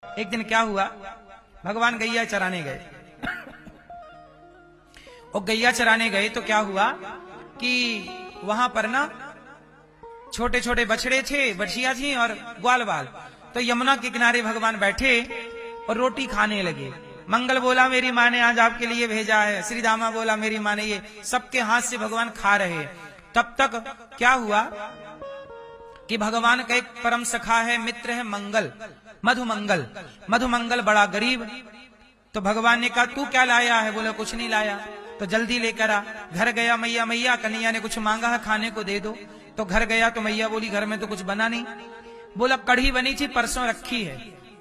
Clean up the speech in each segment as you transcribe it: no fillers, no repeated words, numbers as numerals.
एक दिन क्या हुआ, भगवान गैया चराने गए और गैया चराने गए तो क्या हुआ कि वहां पर ना छोटे छोटे बछड़े थे, बछिया थी और ग्वाल बाल। तो यमुना के किनारे भगवान बैठे और रोटी खाने लगे। मंगल बोला मेरी माँ ने आज आपके लिए भेजा है, श्री दामा बोला मेरी माँ ने, ये सबके हाथ से भगवान खा रहे। तब तक क्या हुआ कि भगवान का एक परम सखा है, मित्र है मंगल, मधुमंगल। मधुमंगल बड़ा गरीब, तो भगवान ने कहा तू क्या लाया है? बोला कुछ नहीं लाया। तो जल्दी लेकर आ। घर गया, मैया मैया कन्हैया ने कुछ मांगा है, खाने को दे दो। तो घर गया तो मैया बोली घर में तो कुछ बना नहीं। बोला कढ़ी बनी थी परसों रखी है।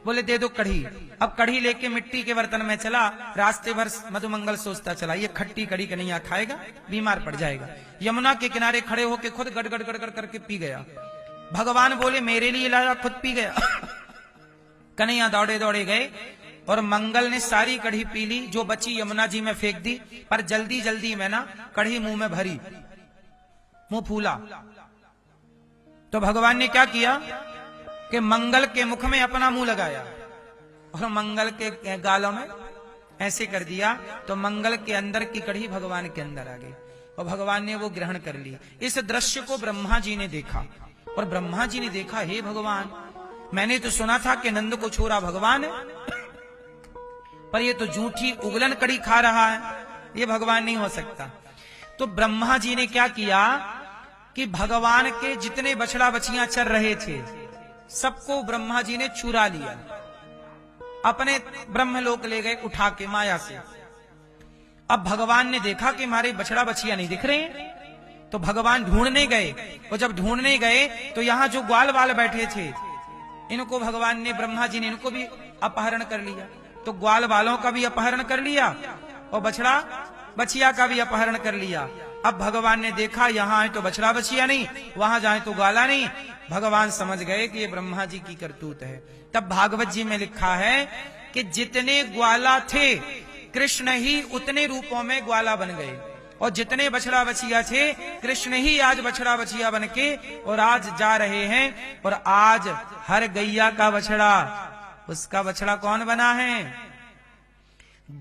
बोले दे दो कढ़ी। अब कढ़ी लेके मिट्टी के बर्तन में चला। रास्ते भर मधुमंगल सोचता चला ये खट्टी कढ़ी कन्हैया खाएगा, बीमार पड़ जाएगा। यमुना के किनारे खड़े होके खुद गड़ गड़ गड़ गड़ करके पी गया। भगवान बोले मेरे लिए लाया, खुद पी गया। कन्हैया दौड़े दौड़े गए और मंगल ने सारी कढ़ी पी ली, जो बची यमुना जी में फेंक दी। पर जल्दी जल्दी में ना कढ़ी मुंह में भरी, मुंह फूला। तो भगवान ने क्या किया कि मंगल के मुख में अपना मुंह लगाया और मंगल के गालों में ऐसे कर दिया। तो मंगल के अंदर की कढ़ी भगवान के अंदर आ गई और भगवान ने वो ग्रहण कर ली। इस दृश्य को ब्रह्मा जी ने देखा और ब्रह्मा जी ने देखा हे भगवान, मैंने तो सुना था कि नंद को छोड़ा भगवान है, पर ये तो झूठी उगलन कड़ी खा रहा है, ये भगवान नहीं हो सकता। तो ब्रह्मा जी ने क्या किया कि भगवान के जितने बछड़ा बछियां चर रहे थे सबको ब्रह्मा जी ने चुरा लिया, अपने ब्रह्मलोक ले गए उठा के माया से। अब भगवान ने देखा कि हमारे बछड़ा बछिया नहीं दिख रहे हैं, तो भगवान ढूंढने गए। और जब ढूंढने गए तो यहां जो ग्वाल बाल बैठे थे इनको भगवान ने, ब्रह्मा जी ने इनको भी अपहरण कर लिया। तो ग्वाल बालों का भी अपहरण कर लिया और बछड़ा बछिया का भी अपहरण कर लिया। अब भगवान ने देखा यहां है तो बछड़ा बछिया नहीं, वहां जाए तो ग्वाला नहीं। भगवान समझ गए कि ये ब्रह्मा जी की करतूत है। तब भागवत जी में लिखा है कि जितने ग्वाला थे कृष्ण ही उतने रूपों में ग्वाला बन गए, और जितने बछड़ा बछिया थे कृष्ण ही आज बछड़ा बछिया बन के और आज जा रहे हैं। और आज हर गैया का बछड़ा, उसका बछड़ा कौन बना है?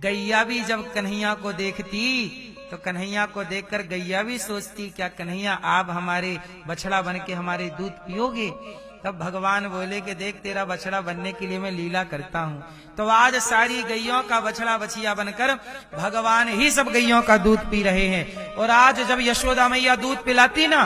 गैया भी जब कन्हैया को देखती तो कन्हैया को देखकर गैया भी सोचती क्या कन्हैया आप हमारे बछड़ा बन के हमारे दूध पियोगे? तब भगवान बोले कि देख तेरा बछड़ा बनने के लिए मैं लीला करता हूँ। तो आज सारी गैयों का बछड़ा बछिया बनकर भगवान ही सब गैयों का दूध पी रहे हैं। और आज जब यशोदा मैया दूध पिलाती ना,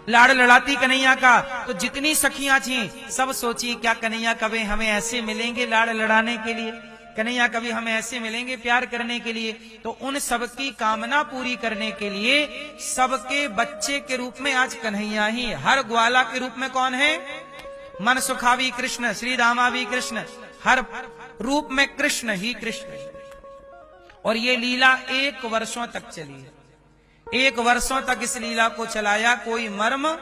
लाड़ लड़ाती कन्हैया का, तो जितनी सखियां थी सब सोची क्या कन्हैया कभी हमें ऐसे मिलेंगे लाड़ लड़ाने के लिए, कन्हैया कभी हमें ऐसे मिलेंगे प्यार करने के लिए। तो उन सबकी कामना पूरी करने के लिए सबके बच्चे के रूप में आज कन्हैया ही, हर ग्वाला के रूप में कौन है? मन सुखावी कृष्ण, श्री रामा भी कृष्ण, हर रूप में कृष्ण ही कृष्ण। और ये लीला 1 वर्षों तक चली, 1 वर्षों तक इस लीला को चलाया, कोई मर्म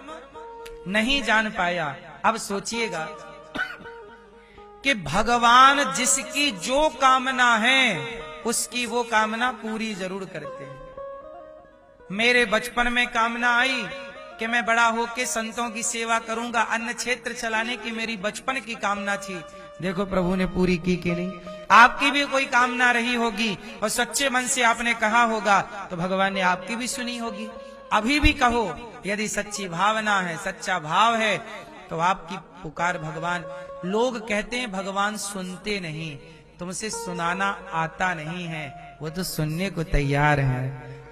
नहीं जान पाया। अब सोचिएगा कि भगवान जिसकी जो कामना है उसकी वो कामना पूरी जरूर करते हैं। मेरे बचपन में कामना आई कि मैं बड़ा होके संतों की सेवा करूंगा, अन्न क्षेत्र चलाने की मेरी बचपन की कामना थी। देखो प्रभु ने पूरी की कि नहीं? आपकी भी कोई कामना रही होगी और सच्चे मन से आपने कहा होगा तो भगवान ने आपकी भी सुनी होगी। अभी भी कहो, यदि सच्ची भावना है, सच्चा भाव है तो आपकी पुकार भगवान। लोग कहते हैं भगवान सुनते नहीं, तुमसे सुनाना आता नहीं है, वो तो सुनने को तैयार है,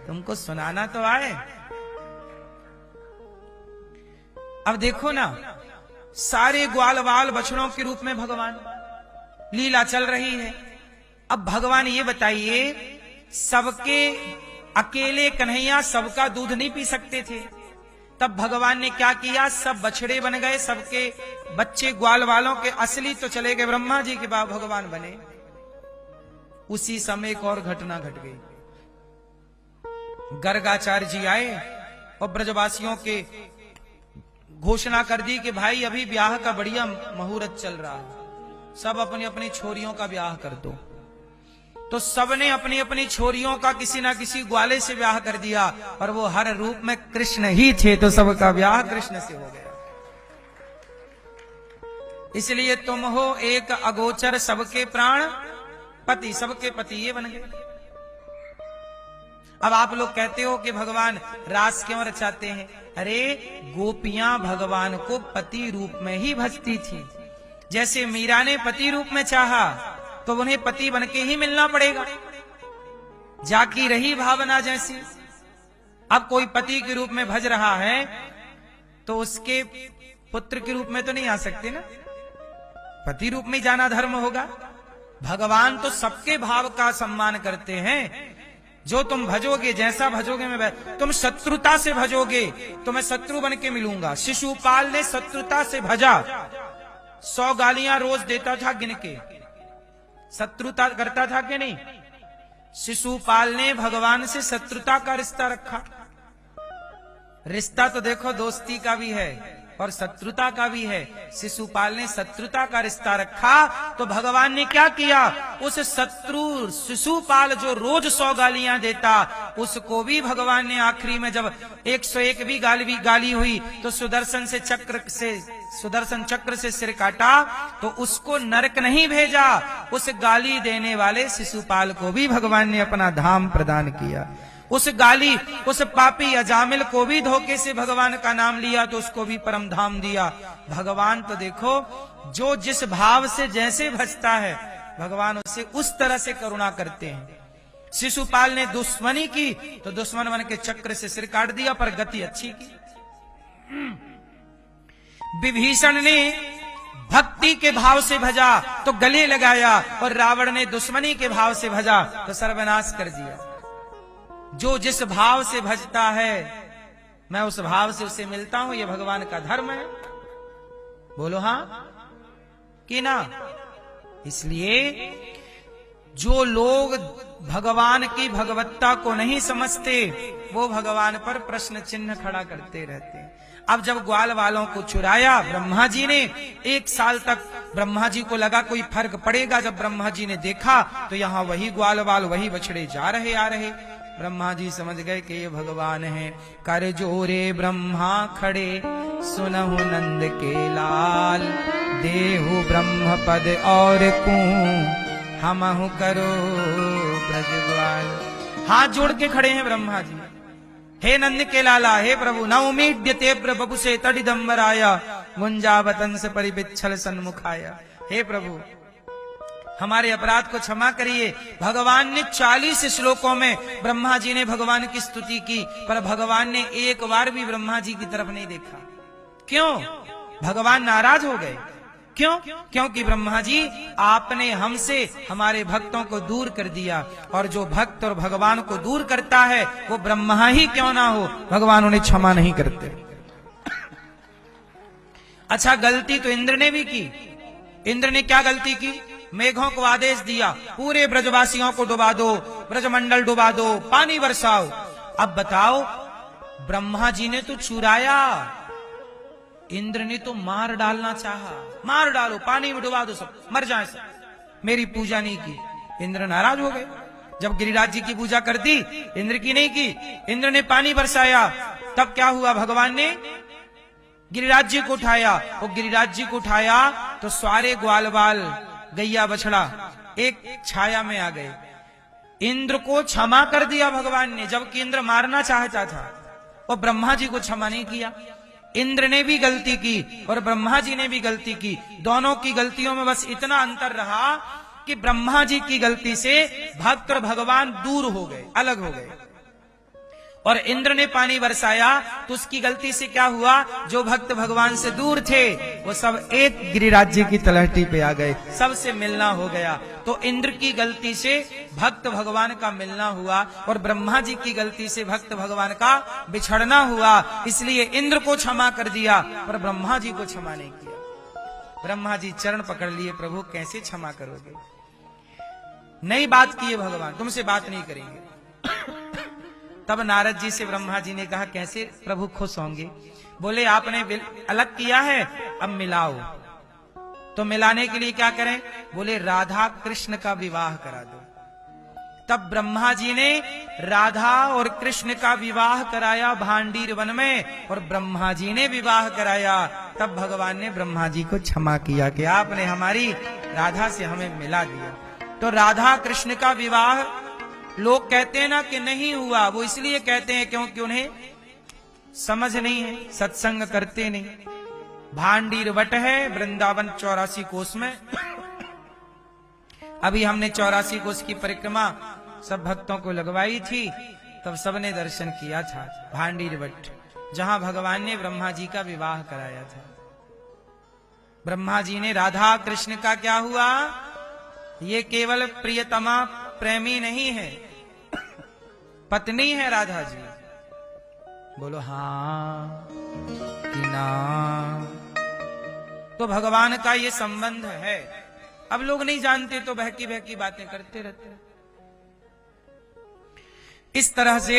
तुमको सुनाना तो आए। अब देखो ना, सारे ग्वाल बाल बछड़ों के रूप में भगवान लीला चल रही है। अब भगवान ये बताइए, सबके अकेले कन्हैया सबका दूध नहीं पी सकते थे, तब भगवान ने क्या किया? सब बछड़े बन गए, सबके बच्चे ग्वाल वालों के असली तो चले गए ब्रह्मा जी के बाद भगवान बने। उसी समय एक और घटना घट गई। गर्गाचार्य जी आए और ब्रजवासियों के घोषणा कर दी कि भाई अभी ब्याह का बढ़िया मुहूर्त चल रहा है, सब अपनी अपनी छोरियों का ब्याह कर दो। तो सबने अपनी अपनी छोरियों का किसी ना किसी ग्वाले से ब्याह कर दिया, और वो हर रूप में कृष्ण ही थे, तो सबका ब्याह कृष्ण से हो गया। इसलिए तुम हो एक अगोचर सबके प्राण पति, सबके पति ये बन गए। अब आप लोग कहते हो कि भगवान रास क्यों रचाते हैं? अरे गोपियां भगवान को पति रूप में ही भजती थी। जैसे मीरा ने पति रूप में चाहा तो उन्हें पति बनके ही मिलना पड़ेगा, जाकी रही भावना जैसी। अब कोई पति के रूप में भज रहा है तो उसके पुत्र के रूप में तो नहीं आ सकते ना, पति रूप में जाना धर्म होगा। भगवान तो सबके भाव का सम्मान करते हैं। जो तुम भजोगे, जैसा भजोगे मैं, तुम शत्रुता से भजोगे तो मैं शत्रु बन के मिलूंगा। शिशुपाल ने शत्रुता से भजा, 100 गालियां रोज देता था गिन के। शत्रुता करता था कि नहीं? शिशुपाल ने भगवान से शत्रुता का रिश्ता रखा। रिश्ता तो देखो दोस्ती का भी है और शत्रुता का भी है। शिशुपाल ने शत्रुता का रिश्ता रखा तो भगवान ने क्या किया? उस शत्रु शिशुपाल जो रोज 100 गालियां देता, उसको भी भगवान ने आखिरी में जब 101 भी गाली हुई तो सुदर्शन चक्र से सिर काटा, तो उसको नरक नहीं भेजा, उस गाली देने वाले शिशुपाल को भी भगवान ने अपना धाम प्रदान किया। उस पापी अजामिल को भी धोखे से भगवान का नाम लिया तो उसको भी परम धाम दिया। भगवान तो देखो जो जिस भाव से जैसे भजता है भगवान उसे उस तरह से करुणा करते हैं। शिशुपाल ने दुश्मनी की तो दुश्मन बन के चक्र से सिर काट दिया, पर गति अच्छी की। विभीषण ने भक्ति के भाव से भजा तो गले लगाया, और रावण ने दुश्मनी के भाव से भजा तो सर्वनाश कर दिया। जो जिस भाव से भजता है मैं उस भाव से उसे मिलता हूं, ये भगवान का धर्म है। बोलो हां कि ना? इसलिए जो लोग भगवान की भगवत्ता को नहीं समझते वो भगवान पर प्रश्न चिन्ह खड़ा करते रहते हैं। अब जब ग्वाल वालों को चुराया ब्रह्मा जी ने, 1 साल तक ब्रह्मा जी को लगा कोई फर्क पड़ेगा। जब ब्रह्मा जी ने देखा तो यहाँ वही ग्वाल वाल, वही बछड़े जा रहे आ रहे। ब्रह्मा जी समझ गए कि ये भगवान है। कर जोरे ब्रह्मा खड़े सुनहु नंद के लाल, देहु ब्रह्म पद और कू हमहु करो ब्रजग्वाल। हाथ जोड़ के खड़े हैं ब्रह्मा जी। हे नंद के लाला, हे प्रभु, न उमीड्यते प्रभु से तडिदम्बराया, गुंजावतंस परिपिच्छल सन्मुखाया। हे प्रभु हमारे अपराध को क्षमा करिए। भगवान ने 40 श्लोकों में ब्रह्मा जी ने भगवान की स्तुति की, पर भगवान ने एक बार भी ब्रह्मा जी की तरफ नहीं देखा। क्यों? भगवान नाराज हो गए। क्यों? क्योंकि ब्रह्मा जी आपने हमसे हमारे भक्तों को दूर कर दिया, और जो भक्त और भगवान को दूर करता है वो ब्रह्मा ही क्यों ना हो, भगवान उन्हें क्षमा नहीं करते। अच्छा, गलती तो इंद्र ने भी की। इंद्र ने क्या गलती की? मेघों को आदेश दिया पूरे ब्रजवासियों को डुबा दो, ब्रजमंडल डुबा दो, पानी बरसाओ। अब बताओ, ब्रह्मा जी ने तो चुराया, इंद्र ने तो मार डालना चाहा। मार डालो, पानी में डुबा दो, सब मर जाए सब। मेरी पूजा नहीं की। इंद्र नाराज हो गए। जब गिरिराज जी की पूजा कर दी, इंद्र की नहीं की। इंद्र ने पानी बरसाया, तब क्या हुआ? भगवान ने गिरिराज जी को उठाया। और गिरिराज जी को उठाया तो सारे ग्वाल बाल, गैया बछड़ा एक छाया में आ गए। इंद्र को क्षमा कर दिया भगवान ने, जबकि इंद्र मारना चाहता था, और ब्रह्मा जी को क्षमा नहीं किया। इंद्र ने भी गलती की और ब्रह्मा जी ने भी गलती की। दोनों की गलतियों में बस इतना अंतर रहा कि ब्रह्मा जी की गलती से भक्त और भगवान दूर हो गए, अलग हो गए। और इंद्र ने पानी बरसाया तो उसकी गलती से क्या हुआ? जो भक्त भगवान से दूर थे वो सब एक गिरिराज जी की तलहटी पे आ गए, सबसे मिलना हो गया। तो इंद्र की गलती से भक्त भगवान का मिलना हुआ, और ब्रह्मा जी की गलती से भक्त भगवान का बिछड़ना हुआ। इसलिए इंद्र को क्षमा कर दिया, पर ब्रह्मा जी को क्षमा नहीं किया। ब्रह्मा जी चरण पकड़ लिए, प्रभु कैसे क्षमा करोगे? नई बात की है भगवान, तुमसे बात नहीं करेंगे। तब नारद जी से ब्रह्मा जी ने कहा, कैसे प्रभु खुश होंगे? बोले आपने अलग किया है, अब मिलाओ। तो मिलाने के लिए क्या करें? बोले राधा कृष्ण का विवाह करा दो। तब ब्रह्मा जी ने राधा और कृष्ण का विवाह कराया भांडीर वन में, और ब्रह्मा जी ने विवाह कराया तब भगवान ने ब्रह्मा जी को क्षमा किया कि आपने हमारी राधा से हमें मिला दिया। तो राधा कृष्ण का विवाह लोग कहते हैं ना कि नहीं हुआ, वो इसलिए कहते हैं क्योंकि उन्हें समझ नहीं है, सत्संग करते नहीं। भांडीर वट है वृंदावन 84 कोस में। अभी हमने 84 कोस की परिक्रमा सब भक्तों को लगवाई थी, तब सबने दर्शन किया था भांडीर वट, जहां भगवान ने ब्रह्मा जी का विवाह कराया था। ब्रह्मा जी ने राधा कृष्ण का क्या हुआ, ये केवल प्रियतमा प्रेमी नहीं है, पत्नी है राधा जी। बोलो हाँ कि ना। तो भगवान का ये संबंध है। अब लोग नहीं जानते तो बहकी बहकी बातें करते रहते हैं। इस तरह से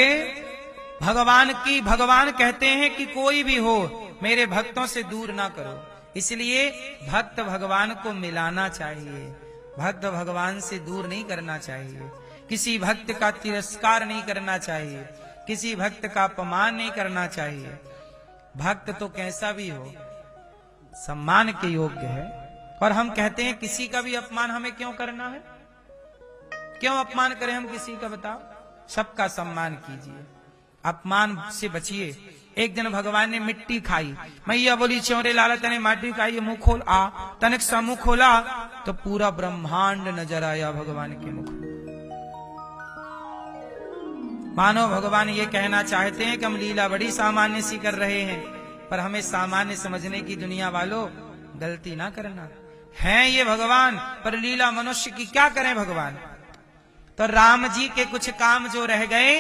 भगवान कहते हैं कि कोई भी हो मेरे भक्तों से दूर ना करो, इसलिए भक्त भगवान को मिलाना चाहिए, भक्त भगवान से दूर नहीं करना चाहिए, किसी भक्त का तिरस्कार नहीं करना चाहिए, किसी भक्त का अपमान नहीं करना चाहिए। भक्त तो कैसा भी हो सम्मान के योग्य है। और हम कहते हैं किसी का भी अपमान हमें क्यों करना है, क्यों अपमान करें हम किसी का, बताओ। सबका सम्मान कीजिए, अपमान से बचिए। एक दिन भगवान ने मिट्टी खाई, मैया बोली चौरे लाला तने माटी खाई, मुंह खोल आ। तनिक सा मुंह खोला तो पूरा ब्रह्मांड नजर आया भगवान के मुख में। मानो भगवान ये कहना चाहते हैं कि हम लीला बड़ी सामान्य सी कर रहे हैं, पर हमें सामान्य समझने की दुनिया वालों गलती ना करना। हैं ये भगवान, पर लीला मनुष्य की क्या करें भगवान। तो राम जी के कुछ काम जो रह गए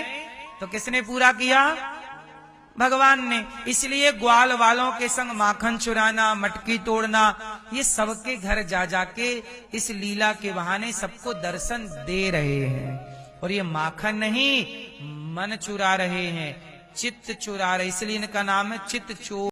तो किसने पूरा किया, भगवान ने। इसलिए ग्वाल वालों के संग माखन चुराना, मटकी तोड़ना, ये सबके घर जा जाके इस लीला के बहाने सबको दर्शन दे रहे हैं। और ये माखन नहीं, मन चुरा रहे हैं, चित्त चुरा रहे, इसलिए इनका नाम है चित्त चोर।